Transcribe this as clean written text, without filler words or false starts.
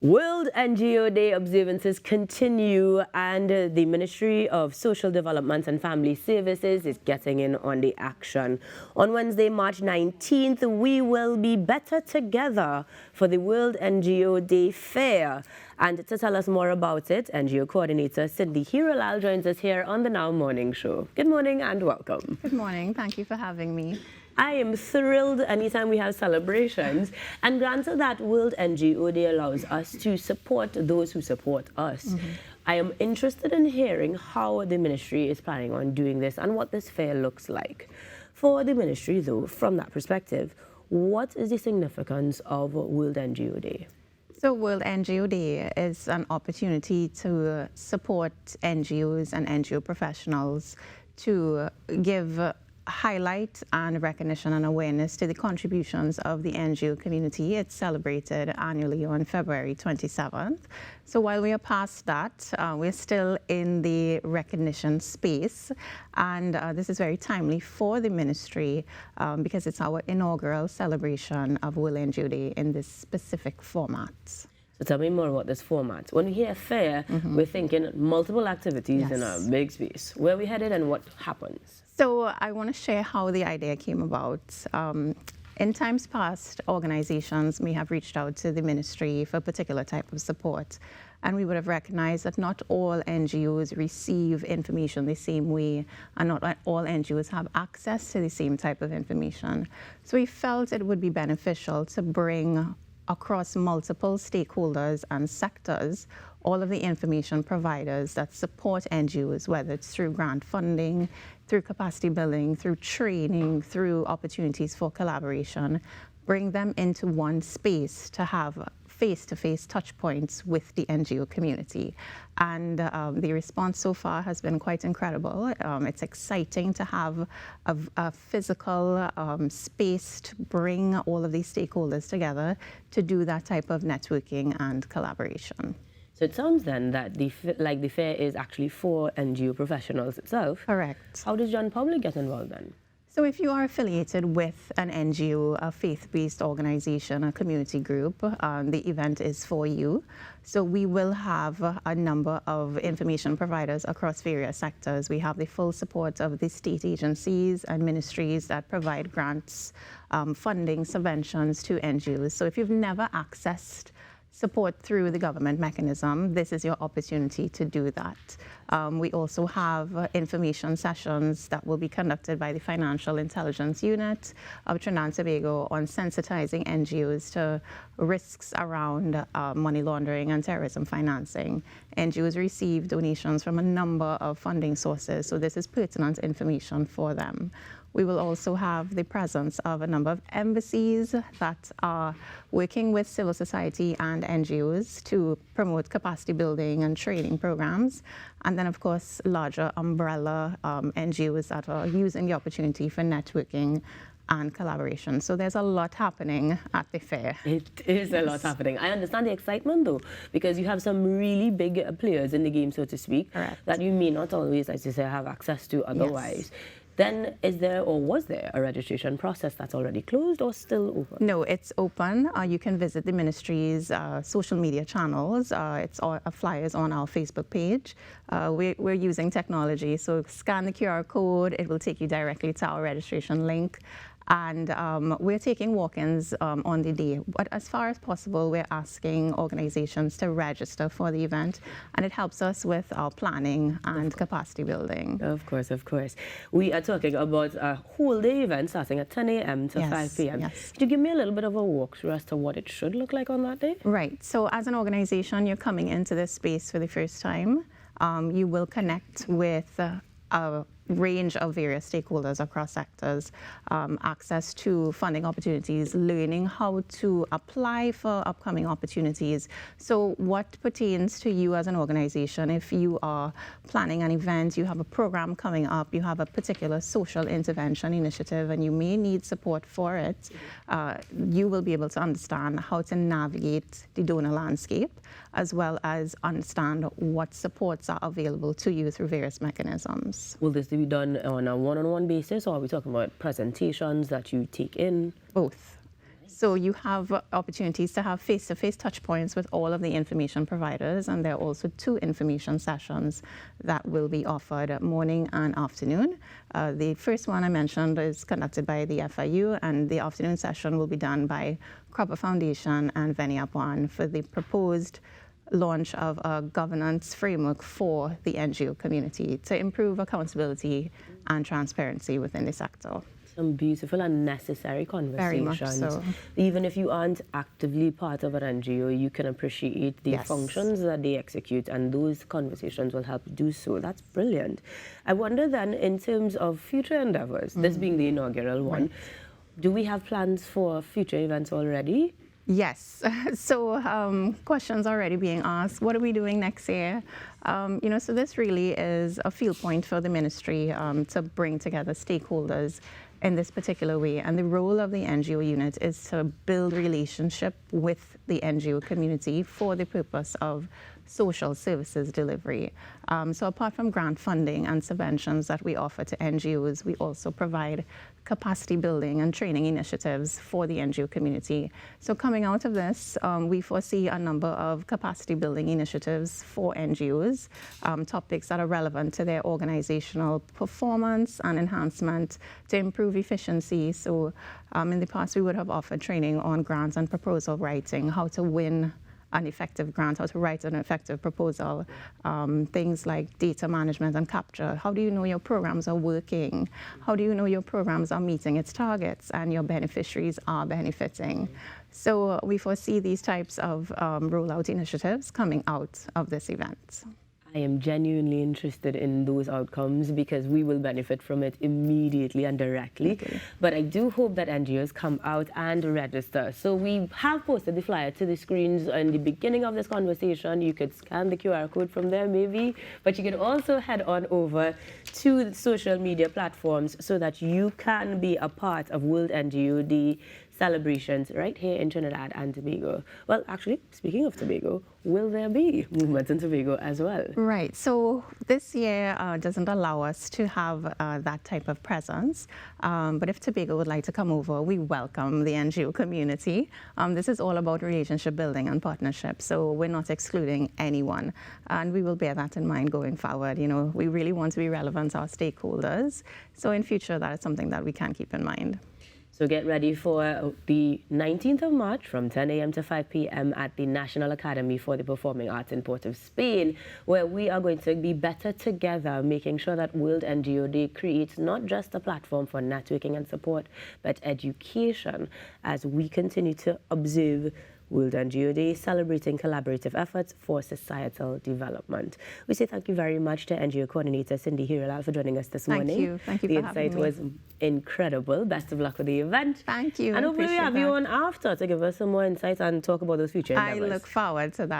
World NGO Day observances continue, and the Ministry of Social Development and Family Services is getting in on the action. On Wednesday, March 19th, we will be better together for the World NGO Day Fair. And to tell us more about it, NGO Coordinator Cindy Hiralal joins us here on the Now Morning Show. Good morning and welcome. Good morning. Thank you for having me. I am thrilled anytime we have celebrations, and granted that World NGO Day allows us to support those who support us. I am interested in hearing how the ministry is planning on doing this and what this fair looks like. For the ministry, though, from that perspective, what is the significance of World NGO Day? So World NGO Day is an opportunity to support NGOs and NGO professionals to give highlight and recognition and awareness to the contributions of the NGO community. It's celebrated annually on February 27th. So while we are past that, we're still in the recognition space, and this is very timely for the ministry because it's our inaugural celebration of World NGO Day in this specific format. So tell me more about this format. When we hear fair, we're thinking multiple activities in a big space. Where are we headed and what happens? So I want to share how the idea came about. In times past, organizations may have reached out to the ministry for a particular type of support, and we would have recognized that not all NGOs receive information the same way, and not all NGOs have access to the same type of information. So we felt it would be beneficial to bring across multiple stakeholders and sectors all of the information providers that support NGOs, whether it's through grant funding, through capacity building, through training, through opportunities for collaboration, bring them into one space to have face-to-face touch points with the NGO community. And the response so far has been quite incredible. It's exciting to have a physical space to bring all of these stakeholders together to do that type of networking and collaboration. So it sounds then that the fair is actually for NGO professionals itself. Correct. How does John Public get involved then? So if you are affiliated with an NGO, a faith-based organization, a community group, the event is for you. So we will have a number of information providers across various sectors. We have the full support of the state agencies and ministries that provide grants, funding, subventions to NGOs. So if you've never accessed support through the government mechanism, this is your opportunity to do that. We also have information sessions that will be conducted by the Financial Intelligence Unit of Trinidad and Tobago on sensitizing NGOs to risks around money laundering and terrorism financing. NGOs receive donations from a number of funding sources, so this is pertinent information for them. We will also have the presence of a number of embassies that are working with civil society and NGOs to promote capacity building and training programs. And then, of course, larger umbrella NGOs that are using the opportunity for networking and collaboration. So there's a lot happening at the fair. It is a lot happening. I understand the excitement, though, because you have some really big players in the game, so to speak, that you may not always, as you say, have access to otherwise. Then is there or was there a registration process that's already closed or still open? No, it's open. You can visit the ministry's social media channels. It's all flyers on our Facebook page. We're using technology, so scan the QR code. It will take you directly to our registration link. And we're taking walk-ins on the day. But as far as possible, we're asking organizations to register for the event, and it helps us with our planning and capacity building. Of course, of course. We are talking about a whole day event starting at 10 a.m. to 5 p.m. Could you give me a little bit of a walkthrough as to what it should look like on that day? Right. So as an organization, you're coming into this space for the first time. You will connect with a range of various stakeholders across sectors, access to funding opportunities, learning how to apply for upcoming opportunities. So what pertains to you as an organization, if you are planning an event, you have a program coming up, you have a particular social intervention initiative, and you may need support for it, you will be able to understand how to navigate the donor landscape, as well as understand what supports are available to you through various mechanisms. Will this be done on a one-on-one basis, or are we talking about presentations that you take in? Both. So you have opportunities to have face-to-face touch points with all of the information providers, and there are also 2 information sessions that will be offered morning and afternoon. The first one I mentioned is conducted by the FIU, and the afternoon session will be done by Cropper Foundation and Veniapuan for the proposed launch of a governance framework for the NGO community to improve accountability and transparency within the sector. Some beautiful and necessary conversations. Very much so. Even if you aren't actively part of an NGO, you can appreciate the functions that they execute, and those conversations will help do so. That's brilliant. I wonder then, in terms of future endeavors, this being the inaugural one, do we have plans for future events already? Yes. So questions already being asked. What are we doing next year? So this really is a field point for the ministry to bring together stakeholders in this particular way. And the role of the NGO unit is to build relationship with the NGO community for the purpose of social services delivery. So apart from grant funding and subventions that we offer to NGOs, we also provide capacity building and training initiatives for the NGO community. So coming out of this, we foresee a number of capacity building initiatives for NGOs, topics that are relevant to their organizational performance and enhancement to improve efficiency. So in the past, we would have offered training on grants and proposal writing, how to win an effective grant, how to write an effective proposal, things like data management and capture. How do you know your programs are working? How do you know your programs are meeting its targets and your beneficiaries are benefiting? So we foresee these types of rollout initiatives coming out of this event. I am genuinely interested in those outcomes because we will benefit from it immediately and directly. Okay. But I do hope that NGOs come out and register. So we have posted the flyer to the screens in the beginning of this conversation. You could scan the QR code from there maybe, but you can also head on over to the social media platforms so that you can be a part of World NGO Day celebrations right here in Trinidad and Tobago. Well, actually, speaking of Tobago, will there be movements in Tobago as well? Right. So this year doesn't allow us to have that type of presence. But if Tobago would like to come over, we welcome the NGO community. This is all about relationship building and partnership. So we're not excluding anyone. And we will bear that in mind going forward. You know, we really want to be relevant to our stakeholders. So in future, that is something that we can keep in mind. So get ready for the 19th of March from 10 a.m. to 5 p.m. at the National Academy for the Performing Arts in Port of Spain, where we are going to be better together, making sure that World NGO Day creates not just a platform for networking and support, but education as we continue to observe World NGO Day, celebrating collaborative efforts for societal development. We say thank you very much to NGO Coordinator Cindy Hiralal for joining us this morning. Thank you. Thank you for having me. The insight was incredible. Best of luck with the event. Thank you. And hopefully we have you on after to give us some more insights and talk about those future endeavors. I look forward to that.